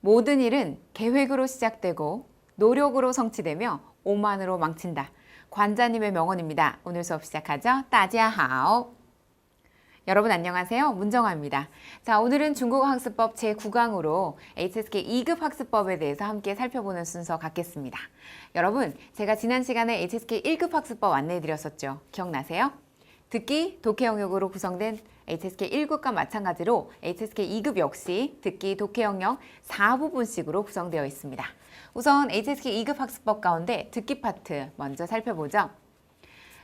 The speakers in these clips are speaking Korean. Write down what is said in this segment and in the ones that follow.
모든 일은 계획으로 시작되고 노력으로 성취되며 오만으로 망친다. 관자님의 명언입니다. 오늘 수업 시작하죠. 大家好. 여러분 안녕하세요. 문정아입니다. 자, 오늘은 중국어 학습법 제9강으로 HSK 2급 학습법에 대해서 함께 살펴보는 순서 갖겠습니다. 여러분, 제가 지난 시간에 HSK 1급 학습법 안내해드렸었죠. 기억나세요? 듣기, 독해 영역으로 구성된 HSK 1급과 마찬가지로 HSK 2급 역시 듣기, 독해 영역 4부분씩으로 구성되어 있습니다. 우선 HSK 2급 학습법 가운데 듣기 파트 먼저 살펴보죠.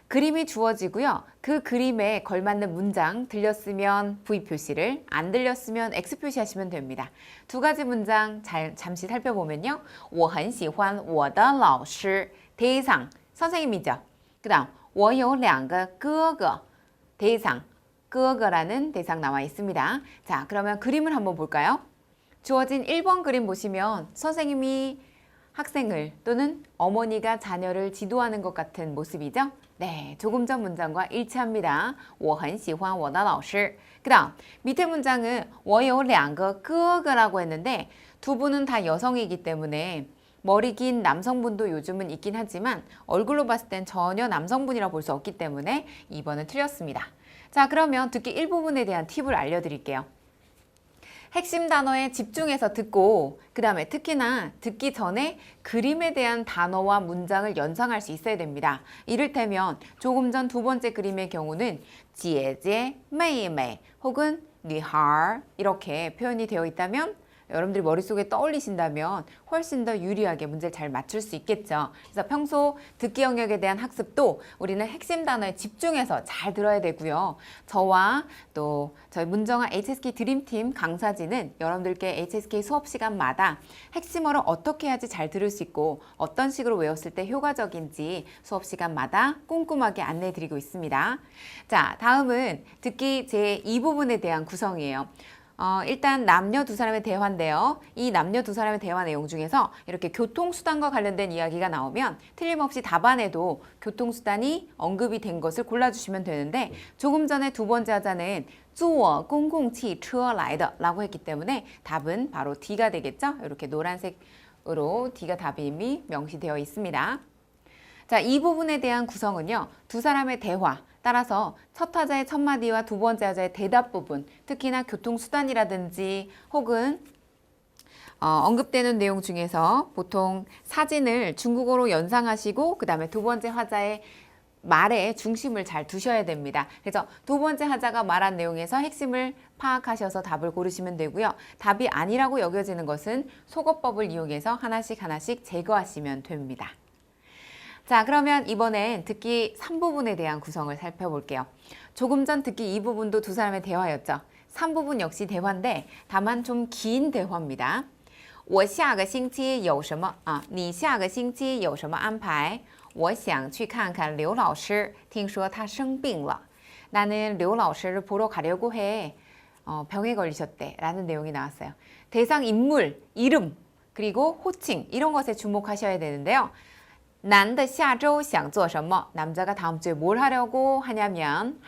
그림이 주어지고요. 그 그림에 걸맞는 문장, 들렸으면 V 표시를, 안 들렸으면 X 표시하시면 됩니다. 두 가지 문장 잠시 살펴보면요. 我很喜欢我的老师, 대상, 선생님이죠. 그 다음 我有两个哥哥, 대상, 哥哥라는 대상 나와 있습니다. 자, 그러면 그림을 한번 볼까요? 주어진 1번 그림 보시면 선생님이 학생을 또는 어머니가 자녀를 지도하는 것 같은 모습이죠. 네, 조금 전 문장과 일치합니다. 我很喜欢我的老师. 그 다음 밑에 문장은 我有两个哥哥라고 했는데 두 분은 다 여성이기 때문에 머리 긴 남성분도 요즘은 있긴 하지만 얼굴로 봤을 땐 전혀 남성분이라 볼 수 없기 때문에 2번은 틀렸습니다. 자, 그러면 듣기 일부분에 대한 팁을 알려드릴게요. 핵심 단어에 집중해서 듣고 그 다음에 특히나 듣기 전에 그림에 대한 단어와 문장을 연상할 수 있어야 됩니다. 이를테면 조금 전 두 번째 그림의 경우는 姐姐,妹妹 혹은 女孩 이렇게 표현이 되어 있다면 여러분들이 머릿속에 떠올리신다면 훨씬 더 유리하게 문제를 잘 맞출 수 있겠죠. 그래서 평소 듣기 영역에 대한 학습도 우리는 핵심 단어에 집중해서 잘 들어야 되고요. 저와 또 저희 문정아 HSK 드림팀 강사진은 여러분들께 HSK 수업 시간마다 핵심어를 어떻게 해야지 잘 들을 수 있고 어떤 식으로 외웠을 때 효과적인지 수업 시간마다 꼼꼼하게 안내해 드리고 있습니다. 자, 다음은 듣기 제2부분에 대한 구성이에요. 일단 남녀 두 사람의 대화인데요. 이 남녀 두 사람의 대화 내용 중에서 이렇게 교통수단과 관련된 이야기가 나오면 틀림없이 답안에도 교통수단이 언급이 된 것을 골라주시면 되는데 조금 전에 두 번째 하자는 坐公共汽车来的 라고 했기 때문에 답은 바로 D가 되겠죠. 이렇게 노란색으로 D가 답임이 명시되어 있습니다. 자, 이 부분에 대한 구성은요. 두 사람의 대화, 따라서 첫 하자의 첫 마디와 두 번째 하자의 대답 부분, 특히나 교통수단이라든지 혹은 언급되는 내용 중에서 보통 사진을 중국어로 연상하시고 그 다음에 두 번째 하자의 말에 중심을 잘 두셔야 됩니다. 그래서 두 번째 하자가 말한 내용에서 핵심을 파악하셔서 답을 고르시면 되고요. 답이 아니라고 여겨지는 것은 속어법을 이용해서 하나씩 제거하시면 됩니다. 자, 그러면 이번엔 듣기 3부분에 대한 구성을 살펴볼게요. 조금 전 듣기 2부분도 두 사람의 대화였죠. 3부분 역시 대화인데 다만 좀 긴 대화입니다. 我下个星期有什么你下个星期有什么安排我想去看看刘老师听说他生病了 나는 류老师를 보러 가려고 해. 병에 걸리셨대 라는 내용이 나왔어요. 대상 인물, 이름, 그리고 호칭 이런 것에 주목하셔야 되는데요. 男的下周想做什么 남자가 다음 주에 뭘 하려고 하냐면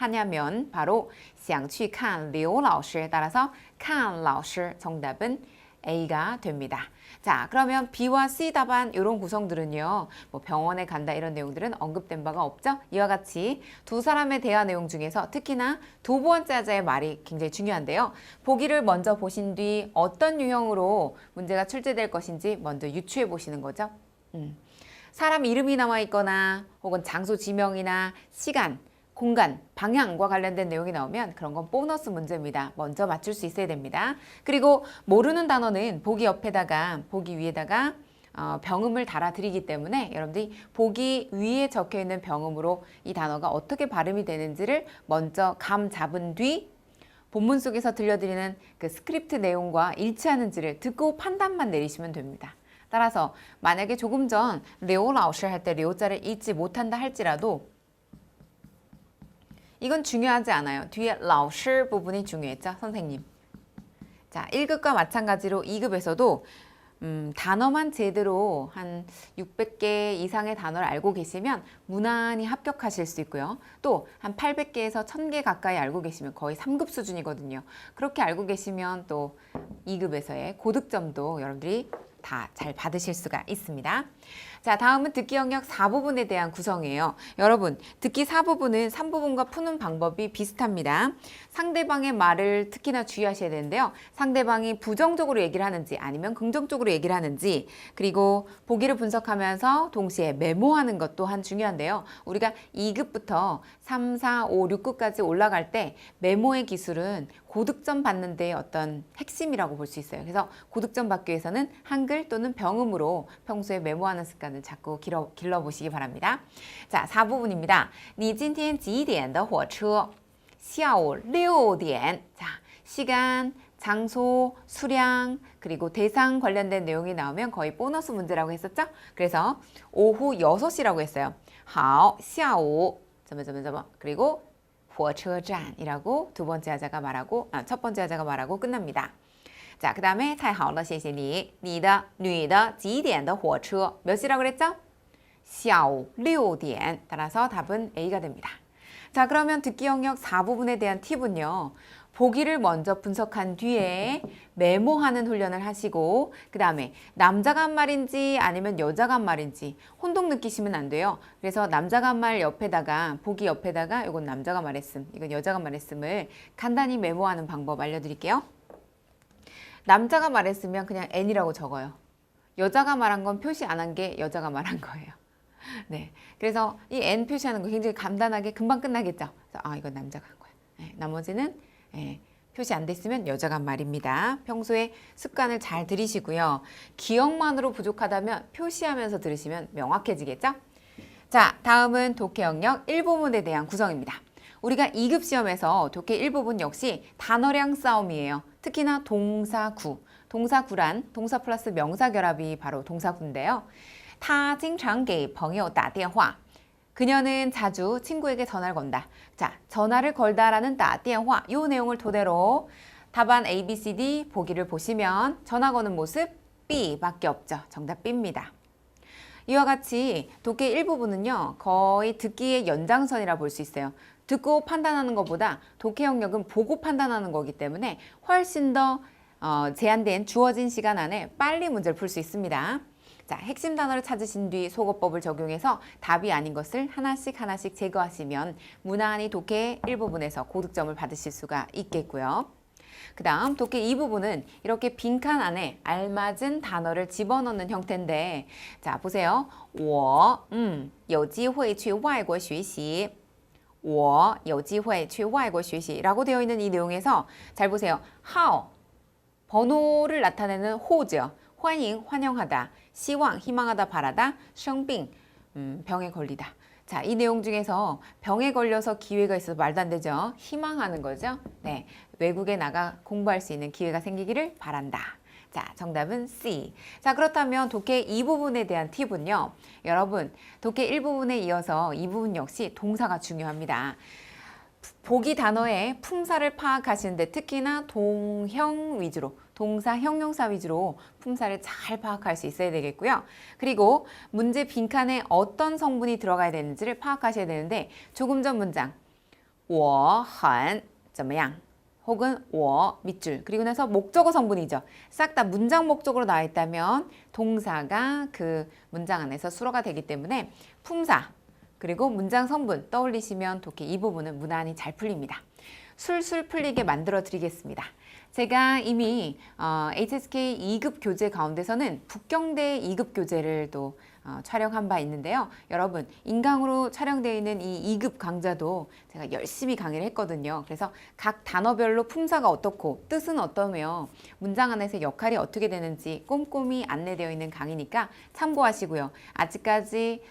바로 想去看刘老师 따라서 看老师 정답은 A가 됩니다. 자, 그러면 B와 C 답안 이런 구성들은요. 뭐 병원에 간다 이런 내용들은 언급된 바가 없죠. 이와 같이 두 사람의 대화 내용 중에서 특히나 두 번째 하자의 말이 굉장히 중요한데요. 보기를 먼저 보신 뒤 어떤 유형으로 문제가 출제될 것인지 먼저 유추해 보시는 거죠. 사람 이름이 나와 있거나 혹은 장소 지명이나 시간, 공간, 방향과 관련된 내용이 나오면 그런 건 보너스 문제입니다. 먼저 맞출 수 있어야 됩니다. 그리고 모르는 단어는 보기 위에다가 병음을 달아드리기 때문에 여러분들이 보기 위에 적혀있는 병음으로 이 단어가 어떻게 발음이 되는지를 먼저 감 잡은 뒤 본문 속에서 들려드리는 그 스크립트 내용과 일치하는지를 듣고 판단만 내리시면 됩니다. 따라서 만약에 조금 전 류老师할 때 류자를 잊지 못한다 할지라도 이건 중요하지 않아요. 뒤에 老师 부분이 중요했죠. 선생님. 자, 1급과 마찬가지로 2급에서도 단어만 제대로 한 600개 이상의 단어를 알고 계시면 무난히 합격하실 수 있고요. 또 한 800개에서 1000개 가까이 알고 계시면 거의 3급 수준이거든요. 그렇게 알고 계시면 또 2급에서의 고득점도 여러분들이 다 잘 받으실 수가 있습니다. 자, 다음은 듣기 영역 4부분에 대한 구성이에요. 여러분, 듣기 4부분은 3부분과 푸는 방법이 비슷합니다. 상대방의 말을 특히나 주의하셔야 되는데요. 상대방이 부정적으로 얘기를 하는지 아니면 긍정적으로 얘기를 하는지, 그리고 보기를 분석하면서 동시에 메모하는 것 또한 중요한데요. 우리가 2급부터 3, 4, 5, 6급까지 올라갈 때 메모의 기술은 고득점 받는 데의 어떤 핵심이라고 볼 수 있어요. 그래서 고득점 받기 위해서는 한글 또는 병음으로 평소에 메모하는 습관을 자꾸 길러보시기 바랍니다. 자, 4부분입니다. 你今天几点的火车?下午6点. 자, 시간, 장소, 수량, 그리고 대상 관련된 내용이 나오면 거의 보너스 문제라고 했었죠? 그래서 오후 6시라고 했어요. 好,下午, 그리고 火车站이라고 첫 번째 하자가 말하고 끝납니다. 자, 그 다음에 太好了,谢谢你. 你的女的几点的火车? 몇 시라고 그랬죠? 下午6点. 따라서 답은 A가 됩니다. 자, 그러면 듣기 영역 4부분에 대한 팁은요. 보기를 먼저 분석한 뒤에 메모하는 훈련을 하시고, 그 다음에 남자가 한 말인지 아니면 여자가 한 말인지 혼동 느끼시면 안 돼요. 그래서 남자가 한 말 옆에다가, 보기 옆에다가 이건 남자가 말했음, 이건 여자가 말했음을 간단히 메모하는 방법 알려드릴게요. 남자가 말했으면 그냥 N이라고 적어요. 여자가 말한 건 표시 안 한 게 여자가 말한 거예요. 네, 그래서 이 N 표시하는 거 굉장히 간단하게 금방 끝나겠죠. 그래서 이건 남자가 한 거야. 네, 나머지는 표시 안 됐으면 여자가 한 말입니다. 평소에 습관을 잘 들이시고요. 기억만으로 부족하다면 표시하면서 들으시면 명확해지겠죠? 자, 다음은 독해 영역 1부분에 대한 구성입니다. 우리가 2급 시험에서 독해 1부분 역시 단어량 싸움이에요. 특히나 동사구. 동사구란 동사 플러스 명사 결합이 바로 동사구인데요. 他经常给朋友打电话. 그녀는 자주 친구에게 전화를 건다. 자, 전화를 걸다라는 打电话 이 내용을 토대로 답안 A, B, C, D 보기를 보시면 전화 거는 모습 B밖에 없죠. 정답 B입니다. 이와 같이 독해 일부분은요. 거의 듣기의 연장선이라 볼 수 있어요. 듣고 판단하는 것보다 독해 영역은 보고 판단하는 거기 때문에 훨씬 더 제한된 주어진 시간 안에 빨리 문제를 풀 수 있습니다. 자, 핵심 단어를 찾으신 뒤 속어법을 적용해서 답이 아닌 것을 하나씩 제거하시면 무난히 독해 1부분에서 고득점을 받으실 수가 있겠고요. 그 다음 독해 2부분은 이렇게 빈칸 안에 알맞은 단어를 집어넣는 형태인데, 자, 보세요. 我有机会去外国学习. 我有机会去外国学习 라고 되어 있는 이 내용에서 잘 보세요. how, 번호를 나타내는 호죠. 欢迎, 환영하다. 希望, 희망하다, 바라다. 生病, 병에 걸리다. 자, 이 내용 중에서 병에 걸려서 기회가 있어서 말도 안 되죠. 희망하는 거죠. 네, 외국에 나가 공부할 수 있는 기회가 생기기를 바란다. 자, 정답은 C. 자, 그렇다면 독해 2부분에 대한 팁은요. 여러분, 독해 1부분에 이어서 2부분 역시 동사가 중요합니다. 보기 단어의 품사를 파악하시는데 특히나 동형 위주로, 동사, 형용사 위주로 품사를 잘 파악할 수 있어야 되겠고요. 그리고 문제 빈칸에 어떤 성분이 들어가야 되는지를 파악하셔야 되는데, 조금 전 문장 我很怎么样 혹은 我 밑줄, 그리고 나서 목적어 성분이죠. 싹 다 문장 목적으로 나와 있다면 동사가 그 문장 안에서 수로가 되기 때문에 품사 그리고 문장 성분 떠올리시면 독해 이 부분은 무난히 잘 풀립니다. 술술 풀리게 만들어 드리겠습니다. 제가 이미 HSK 2급 교재 가운데서는 북경대 2급 교재를 또 촬영한 바 있는데요. 여러분, 인강으로 촬영되어 있는 이 2급 강좌도 제가 열심히 강의를 했거든요. 그래서 각 단어별로 품사가 어떻고 뜻은 어떠며 문장 안에서 역할이 어떻게 되는지 꼼꼼히 안내되어 있는 강의니까 참고하시고요. 아직까지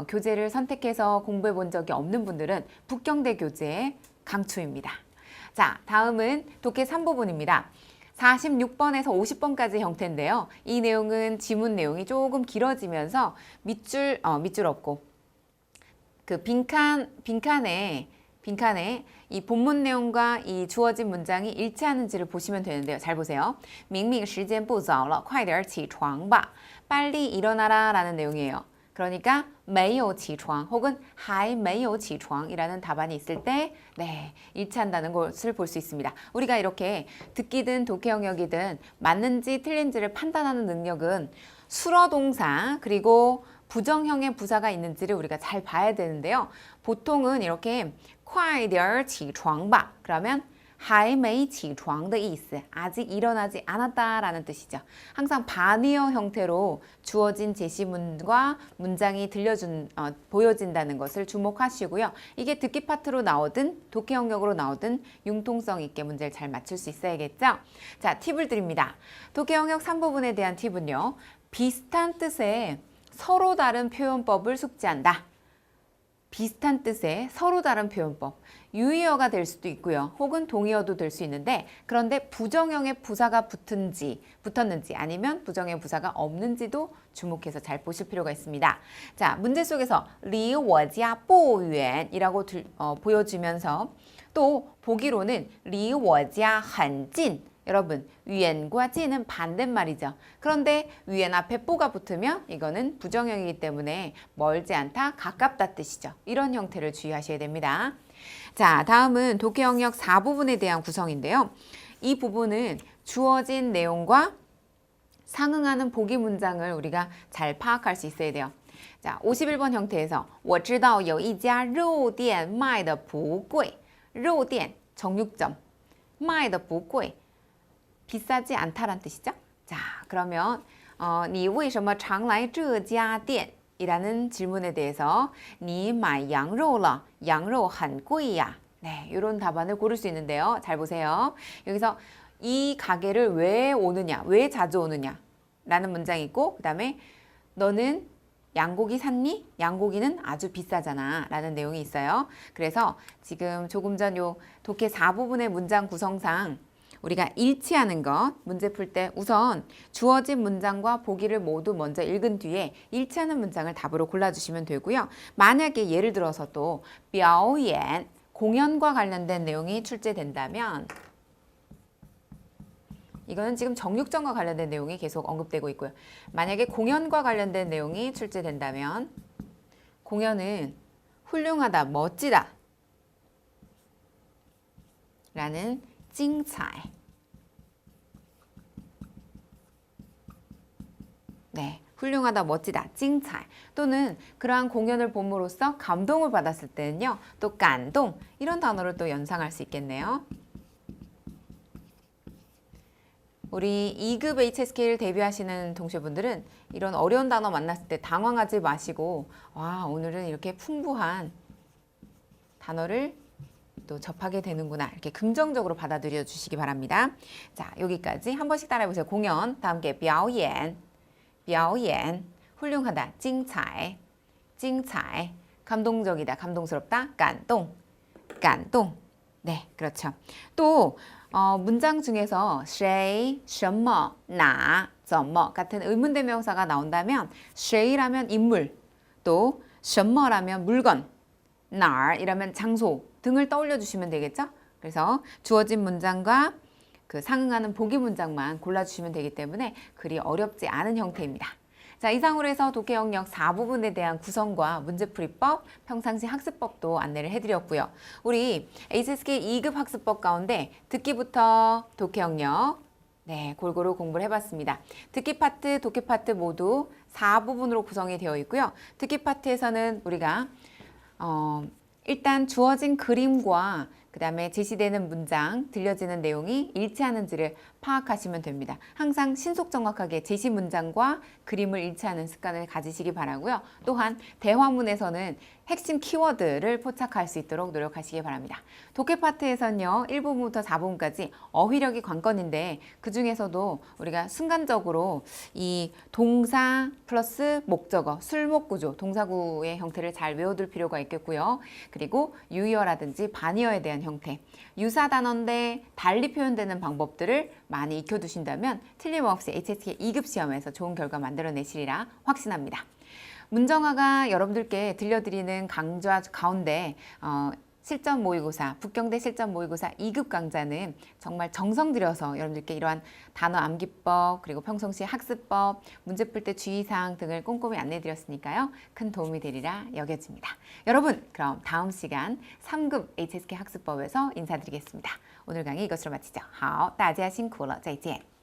교재를 선택해서 공부해 본 적이 없는 분들은 북경대 교재 강추입니다. 자, 다음은 독해 3부분입니다. 46번에서 50번까지 형태인데요. 이 내용은 지문 내용이 조금 길어지면서 밑줄 없고 그 빈칸에 빈칸에 이 본문 내용과 이 주어진 문장이 일치하는지를 보시면 되는데요. 잘 보세요. 明明时间不早了快点起床吧 빨리 일어나라 라는 내용이에요. 그러니까 没有起床 혹은 还没有起床 이라는 답안이 있을 때 네, 일치한다는 것을 볼 수 있습니다. 우리가 이렇게 듣기든 독해 영역이든 맞는지 틀린지를 판단하는 능력은 수러 동사 그리고 부정형의 부사가 있는지를 우리가 잘 봐야 되는데요. 보통은 이렇게 快点起床吧 그러면 还没起床的意思 아직 일어나지 않았다라는 뜻이죠. 항상 반의어 형태로 주어진 제시문과 문장이 보여진다는 것을 주목하시고요. 이게 듣기 파트로 나오든 독해 영역으로 나오든 융통성 있게 문제를 잘 맞출 수 있어야겠죠. 자, 팁을 드립니다. 독해 영역 3부분에 대한 팁은요. 비슷한 뜻의 서로 다른 표현법을 숙지한다. 비슷한 뜻의 서로 다른 표현법. 유의어가 될 수도 있고요. 혹은 동의어도 될 수 있는데 그런데 부정형의 부사가 붙었는지 아니면 부정의 부사가 없는지도 주목해서 잘 보실 필요가 있습니다. 자, 문제 속에서 离我家不远이라고 보여주면서 또 보기로는 离我家很近 여러분, 위엔과 찐은 반대말이죠. 그런데 위엔 앞에 뽀가 붙으면 이거는 부정형이기 때문에 멀지 않다, 가깝다 뜻이죠. 이런 형태를 주의하셔야 됩니다. 자, 다음은 독해 영역 4부분에 대한 구성인데요. 이 부분은 주어진 내용과 상응하는 보기 문장을 우리가 잘 파악할 수 있어야 돼요. 자, 51번 형태에서 我知道有一家肉店卖得不贵. 肉店, 정육점. 卖得不贵. 비싸지 않다란 뜻이죠. 자, 그러면 你为什么常来这家店? 이라는 질문에 대해서 你买羊肉了,羊肉很贵呀. 네, 이런 답안을 고를 수 있는데요. 잘 보세요. 여기서 이 가게를 왜 오느냐, 왜 자주 오느냐 라는 문장이 있고 그 다음에 너는 양고기 샀니? 양고기는 아주 비싸잖아 라는 내용이 있어요. 그래서 지금 조금 전 요 독해 4부분의 문장 구성상 우리가 일치하는 것, 문제 풀 때 우선 주어진 문장과 보기를 모두 먼저 읽은 뒤에 일치하는 문장을 답으로 골라주시면 되고요. 만약에 예를 들어서 또 表演, 공연과 관련된 내용이 출제된다면 이거는 지금 정육점과 관련된 내용이 계속 언급되고 있고요. 만약에 공연과 관련된 내용이 출제된다면 공연은 훌륭하다, 멋지다 라는 精彩. 네, 훌륭하다, 멋지다, 精彩. 또는 그러한 공연을 봄으로써 감동을 받았을 때는요. 또 感动 이런 단어를 또 연상할 수 있겠네요. 우리 2급 HSK를 대비하시는 동시분들은 이런 어려운 단어 만났을 때 당황하지 마시고 와, 오늘은 이렇게 풍부한 단어를 또 접하게 되는구나 이렇게 긍정적으로 받아들여 주시기 바랍니다. 자, 여기까지 한 번씩 따라해보세요. 공연, 다 함께 表演, 表演, 훌륭하다, 精彩, 精彩, 감동적이다, 감동스럽다, 感动, 感动. 네, 그렇죠. 또 문장 중에서 谁,什么,哪,怎么 같은 의문대명사가 나온다면 谁라면 인물, 또 什么라면 물건, 哪儿 이라면 장소 등을 떠올려 주시면 되겠죠? 그래서 주어진 문장과 그 상응하는 보기 문장만 골라주시면 되기 때문에 그리 어렵지 않은 형태입니다. 자, 이상으로 해서 독해 영역 4부분에 대한 구성과 문제풀이법, 평상시 학습법도 안내를 해드렸고요. 우리 HSK 2급 학습법 가운데 듣기부터 독해 영역 네, 골고루 공부를 해봤습니다. 듣기 파트, 독해 파트 모두 4부분으로 구성이 되어 있고요. 듣기 파트에서는 우리가 일단 주어진 그림과 그 다음에 제시되는 문장, 들려지는 내용이 일치하는지를 파악하시면 됩니다. 항상 신속 정확하게 제시 문장과 그림을 일치하는 습관을 가지시기 바라고요. 또한 대화문에서는 핵심 키워드를 포착할 수 있도록 노력하시기 바랍니다. 독해 파트에서는요. 1부분부터 4부분까지 어휘력이 관건인데 그 중에서도 우리가 순간적으로 이 동사 플러스 목적어, 술목구조, 동사구의 형태를 잘 외워둘 필요가 있겠고요. 그리고 유의어라든지 반의어에 대한 형태, 유사 단어인데 달리 표현되는 방법들을 많이 익혀두신다면 틀림없이 HSK 2급 시험에서 좋은 결과 만들어내시리라 확신합니다. 문정아가 여러분들께 들려드리는 강좌 가운데 실전 모의고사, 북경대 실전 모의고사 2급 강좌는 정말 정성 들여서 여러분들께 이러한 단어 암기법, 그리고 평상시 학습법, 문제 풀 때 주의사항 등을 꼼꼼히 안내드렸으니까요. 큰 도움이 되리라 여겨집니다. 여러분, 그럼 다음 시간 3급 HSK 학습법에서 인사드리겠습니다. 오늘 강의 이것으로 마치죠. 好，大家辛苦了，再见。